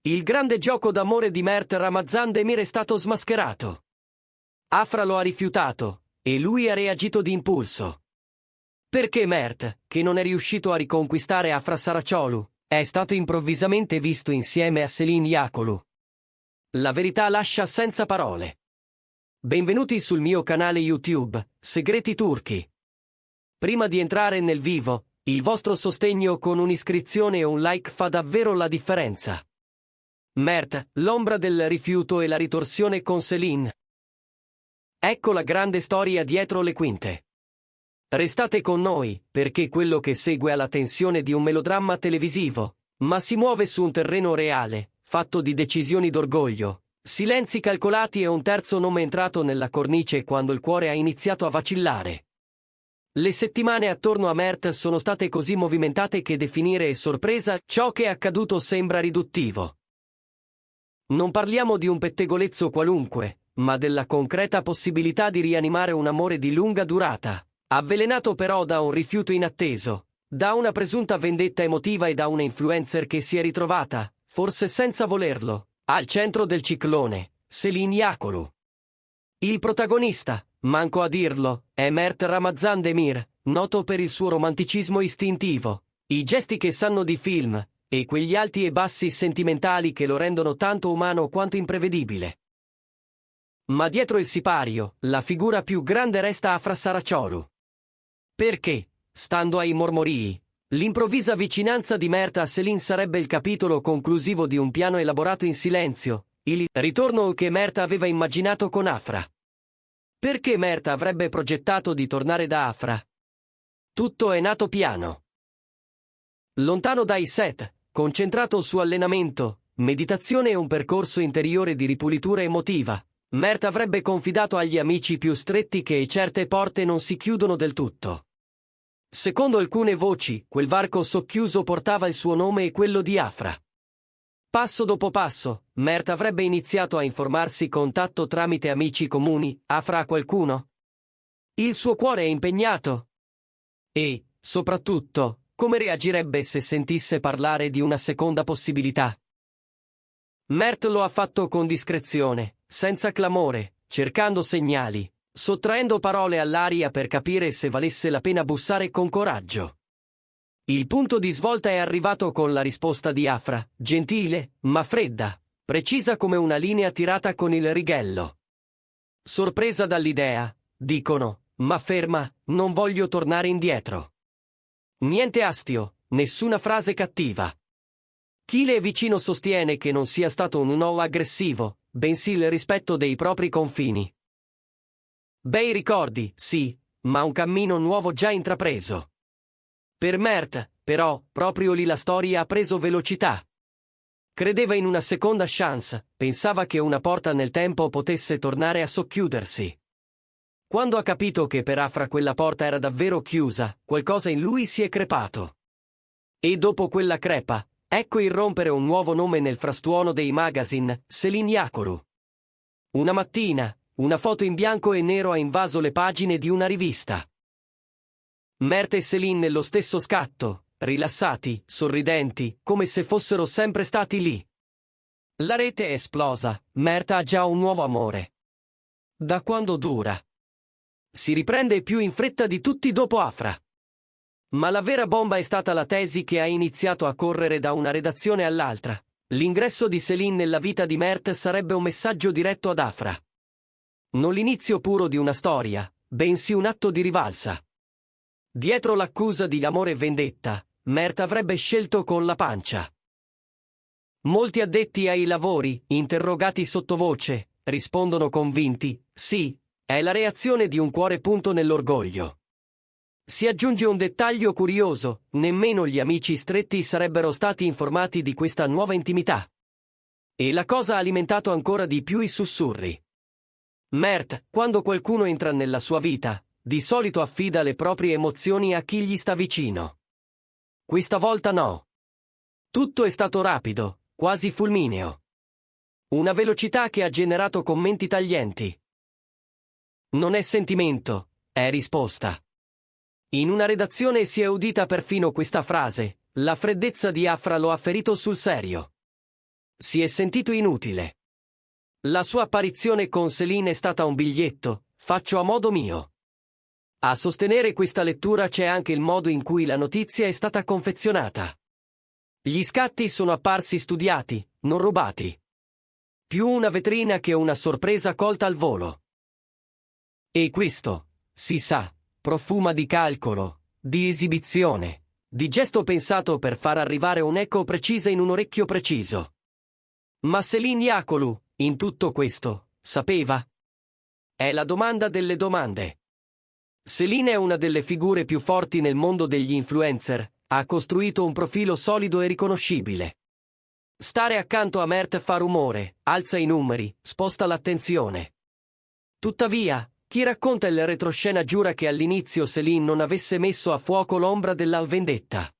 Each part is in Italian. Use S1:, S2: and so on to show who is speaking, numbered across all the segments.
S1: Il grande gioco d'amore di Mert Ramazan Demir è stato smascherato. Afra lo ha rifiutato, e lui ha reagito d'impulso. Perché Mert, che non è riuscito a riconquistare Afra Saraciolu, è stato improvvisamente visto insieme a Selin Yakulu. La verità lascia senza parole. Benvenuti sul mio canale YouTube, Segreti Turchi. Prima di entrare nel vivo, il vostro sostegno con un'iscrizione e un like fa davvero la differenza. Mert, l'ombra del rifiuto e la ritorsione con Selin. Ecco la grande storia dietro le quinte. Restate con noi, perché quello che segue ha la tensione di un melodramma televisivo, ma si muove su un terreno reale, fatto di decisioni d'orgoglio, silenzi calcolati e un terzo nome entrato nella cornice quando il cuore ha iniziato a vacillare. Le settimane attorno a Mert sono state così movimentate che definire sorpresa ciò che è accaduto sembra riduttivo. Non parliamo di un pettegolezzo qualunque, ma della concreta possibilità di rianimare un amore di lunga durata, avvelenato però da un rifiuto inatteso, da una presunta vendetta emotiva e da una influencer che si è ritrovata, forse senza volerlo, al centro del ciclone, Selin Yakulu. Il protagonista, manco a dirlo, è Mert Ramazan Demir, noto per il suo romanticismo istintivo, i gesti che sanno di film, e quegli alti e bassi sentimentali che lo rendono tanto umano quanto imprevedibile. Ma dietro il sipario, la figura più grande resta Afra Saraciolu. Perché, stando ai mormorii, l'improvvisa vicinanza di Mert a Selin sarebbe il capitolo conclusivo di un piano elaborato in silenzio, il ritorno che Mert aveva immaginato con Afra. Perché Mert avrebbe progettato di tornare da Afra? Tutto è nato piano. Lontano dai set, concentrato su allenamento, meditazione e un percorso interiore di ripulitura emotiva, Mert avrebbe confidato agli amici più stretti che certe porte non si chiudono del tutto. Secondo alcune voci, quel varco socchiuso portava il suo nome e quello di Afra. Passo dopo passo, Mert avrebbe iniziato a informarsi con tatto tramite amici comuni. Afra ha qualcuno? Il suo cuore è impegnato? E, soprattutto, come reagirebbe se sentisse parlare di una seconda possibilità? Mert lo ha fatto con discrezione, senza clamore, cercando segnali, sottraendo parole all'aria per capire se valesse la pena bussare con coraggio. Il punto di svolta è arrivato con la risposta di Afra, gentile, ma fredda, precisa come una linea tirata con il righello. Sorpresa dall'idea, dicono, ma ferma, non voglio tornare indietro. Niente astio, nessuna frase cattiva. Chi le è vicino sostiene che non sia stato un no aggressivo, bensì il rispetto dei propri confini. Bei ricordi, sì, ma un cammino nuovo già intrapreso. Per Mert, però, proprio lì la storia ha preso velocità. Credeva in una seconda chance, pensava che una porta nel tempo potesse tornare a socchiudersi. Quando ha capito che per Afra quella porta era davvero chiusa, qualcosa in lui si è crepato. E dopo quella crepa, ecco irrompere un nuovo nome nel frastuono dei magazine, Selin Yakulu. Una mattina, una foto in bianco e nero ha invaso le pagine di una rivista. Mert e Selin nello stesso scatto, rilassati, sorridenti, come se fossero sempre stati lì. La rete è esplosa, Mert ha già un nuovo amore. Da quando dura? Si riprende più in fretta di tutti dopo Afra. Ma la vera bomba è stata la tesi che ha iniziato a correre da una redazione all'altra. L'ingresso di Selin nella vita di Mert sarebbe un messaggio diretto ad Afra. Non l'inizio puro di una storia, bensì un atto di rivalsa. Dietro l'accusa di amore e vendetta, Mert avrebbe scelto con la pancia. Molti addetti ai lavori, interrogati sottovoce, rispondono convinti, sì, è la reazione di un cuore punto nell'orgoglio. Si aggiunge un dettaglio curioso, nemmeno gli amici stretti sarebbero stati informati di questa nuova intimità. E la cosa ha alimentato ancora di più i sussurri. Mert, quando qualcuno entra nella sua vita, di solito affida le proprie emozioni a chi gli sta vicino. Questa volta no. Tutto è stato rapido, quasi fulmineo. Una velocità che ha generato commenti taglienti. Non è sentimento, è risposta. In una redazione si è udita perfino questa frase: la freddezza di Afra lo ha ferito sul serio. Si è sentito inutile. La sua apparizione con Céline è stata un biglietto, faccio a modo mio. A sostenere questa lettura c'è anche il modo in cui la notizia è stata confezionata. Gli scatti sono apparsi studiati, non rubati. Più una vetrina che una sorpresa colta al volo. E questo, si sa, profuma di calcolo, di esibizione, di gesto pensato per far arrivare un'eco precisa in un orecchio preciso. Ma Céline Iacolu, in tutto questo, sapeva? È la domanda delle domande. Céline è una delle figure più forti nel mondo degli influencer, ha costruito un profilo solido e riconoscibile. Stare accanto a Mert fa rumore, alza i numeri, sposta l'attenzione. Tuttavia, chi racconta il retroscena giura che all'inizio Céline non avesse messo a fuoco l'ombra della vendetta.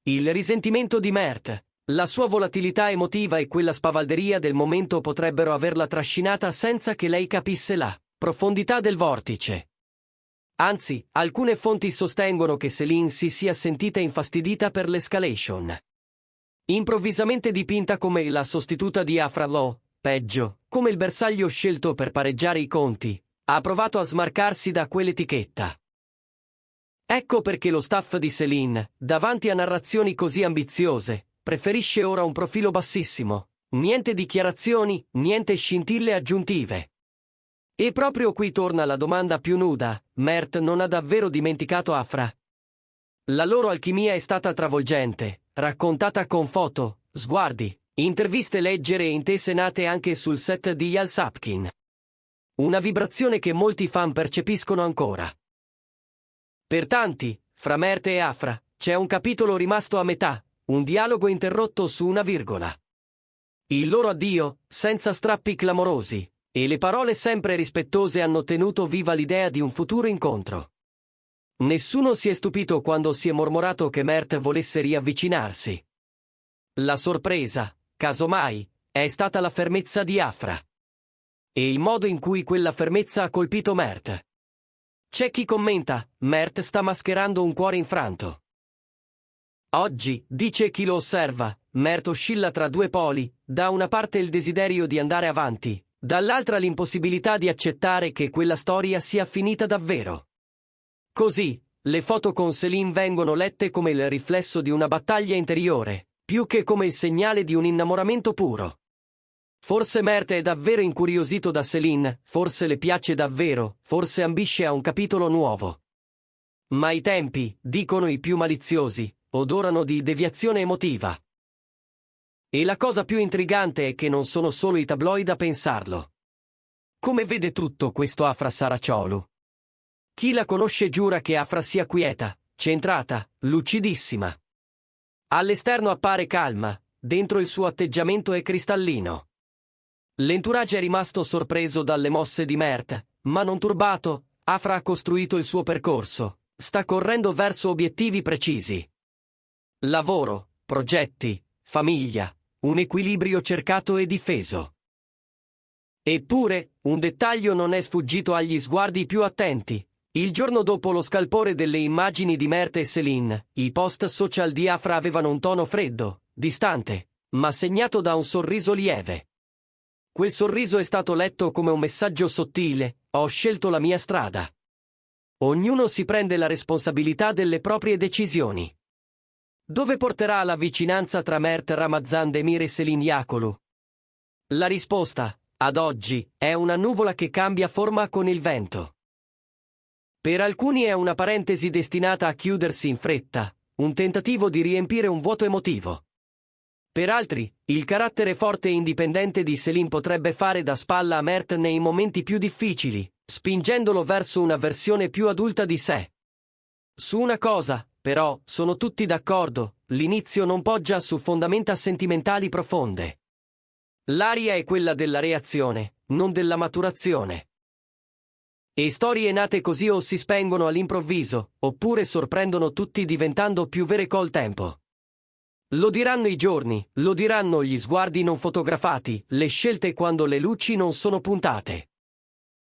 S1: Il risentimento di Mert, la sua volatilità emotiva e quella spavalderia del momento potrebbero averla trascinata senza che lei capisse la profondità del vortice. Anzi, alcune fonti sostengono che Céline si sia sentita infastidita per l'escalation. Improvvisamente dipinta come la sostituta di Afra Law, peggio, come il bersaglio scelto per pareggiare i conti, ha provato a smarcarsi da quell'etichetta. Ecco perché lo staff di Céline, davanti a narrazioni così ambiziose, preferisce ora un profilo bassissimo, niente dichiarazioni, niente scintille aggiuntive. E proprio qui torna la domanda più nuda: Mert non ha davvero dimenticato Afra? La loro alchimia è stata travolgente, raccontata con foto, sguardi, interviste leggere e intese nate anche sul set di Yal Sapkin. Una vibrazione che molti fan percepiscono ancora. Per tanti, fra Mert e Afra, c'è un capitolo rimasto a metà, un dialogo interrotto su una virgola. Il loro addio, senza strappi clamorosi, e le parole sempre rispettose hanno tenuto viva l'idea di un futuro incontro. Nessuno si è stupito quando si è mormorato che Mert volesse riavvicinarsi. La sorpresa, casomai, è stata la fermezza di Afra. E il modo in cui quella fermezza ha colpito Mert. C'è chi commenta: Mert sta mascherando un cuore infranto. Oggi, dice chi lo osserva, Mert oscilla tra due poli, da una parte il desiderio di andare avanti, dall'altra l'impossibilità di accettare che quella storia sia finita davvero. Così, le foto con Céline vengono lette come il riflesso di una battaglia interiore, più che come il segnale di un innamoramento puro. Forse Mert è davvero incuriosito da Céline, forse le piace davvero, forse ambisce a un capitolo nuovo. Ma i tempi, dicono i più maliziosi, odorano di deviazione emotiva. E la cosa più intrigante è che non sono solo i tabloid a pensarlo. Come vede tutto questo Afra Saraciolu? Chi la conosce giura che Afra sia quieta, centrata, lucidissima. All'esterno appare calma, dentro il suo atteggiamento è cristallino. L'entourage è rimasto sorpreso dalle mosse di Mert, ma non turbato. Afra ha costruito il suo percorso, sta correndo verso obiettivi precisi. Lavoro, progetti, famiglia, un equilibrio cercato e difeso. Eppure, un dettaglio non è sfuggito agli sguardi più attenti. Il giorno dopo lo scalpore delle immagini di Mert e Céline, i post social di Afra avevano un tono freddo, distante, ma segnato da un sorriso lieve. Quel sorriso è stato letto come un messaggio sottile: ho scelto la mia strada. Ognuno si prende la responsabilità delle proprie decisioni. Dove porterà la vicinanza tra Mert Ramazan-Demir e Céline Iacolu? La risposta, ad oggi, è una nuvola che cambia forma con il vento. Per alcuni è una parentesi destinata a chiudersi in fretta, un tentativo di riempire un vuoto emotivo. Per altri, il carattere forte e indipendente di Céline potrebbe fare da spalla a Mert nei momenti più difficili, spingendolo verso una versione più adulta di sé. Su una cosa, però, sono tutti d'accordo: l'inizio non poggia su fondamenta sentimentali profonde. L'aria è quella della reazione, non della maturazione. E storie nate così o si spengono all'improvviso, oppure sorprendono tutti diventando più vere col tempo. Lo diranno i giorni, lo diranno gli sguardi non fotografati, le scelte quando le luci non sono puntate.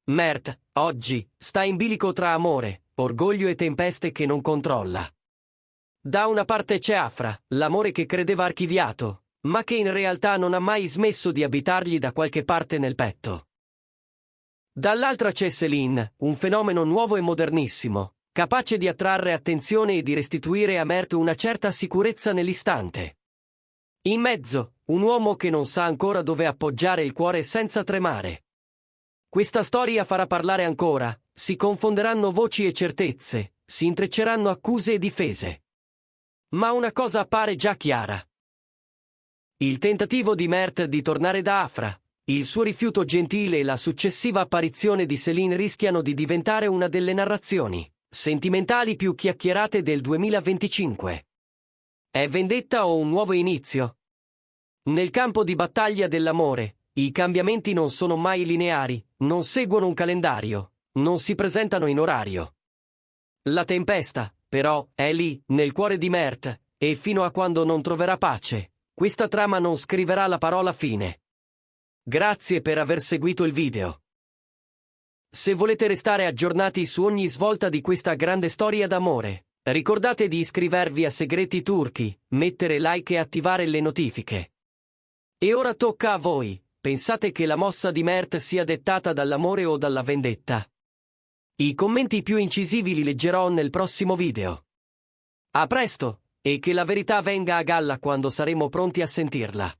S1: Mert, oggi, sta in bilico tra amore, orgoglio e tempeste che non controlla. Da una parte c'è Afra, l'amore che credeva archiviato, ma che in realtà non ha mai smesso di abitargli da qualche parte nel petto. Dall'altra c'è Céline, un fenomeno nuovo e modernissimo, capace di attrarre attenzione e di restituire a Mert una certa sicurezza nell'istante. In mezzo, un uomo che non sa ancora dove appoggiare il cuore senza tremare. Questa storia farà parlare ancora, si confonderanno voci e certezze, si intrecceranno accuse e difese. Ma una cosa appare già chiara. Il tentativo di Mert di tornare da Afra, il suo rifiuto gentile e la successiva apparizione di Céline rischiano di diventare una delle narrazioni sentimentali più chiacchierate del 2025. È vendetta o un nuovo inizio? Nel campo di battaglia dell'amore, i cambiamenti non sono mai lineari, non seguono un calendario, non si presentano in orario. La tempesta, però, è lì, nel cuore di Mert, e fino a quando non troverà pace, questa trama non scriverà la parola fine. Grazie per aver seguito il video. Se volete restare aggiornati su ogni svolta di questa grande storia d'amore, ricordate di iscrivervi a Segreti Turchi, mettere like e attivare le notifiche. E ora tocca a voi, pensate che la mossa di Mert sia dettata dall'amore o dalla vendetta? I commenti più incisivi li leggerò nel prossimo video. A presto, e che la verità venga a galla quando saremo pronti a sentirla.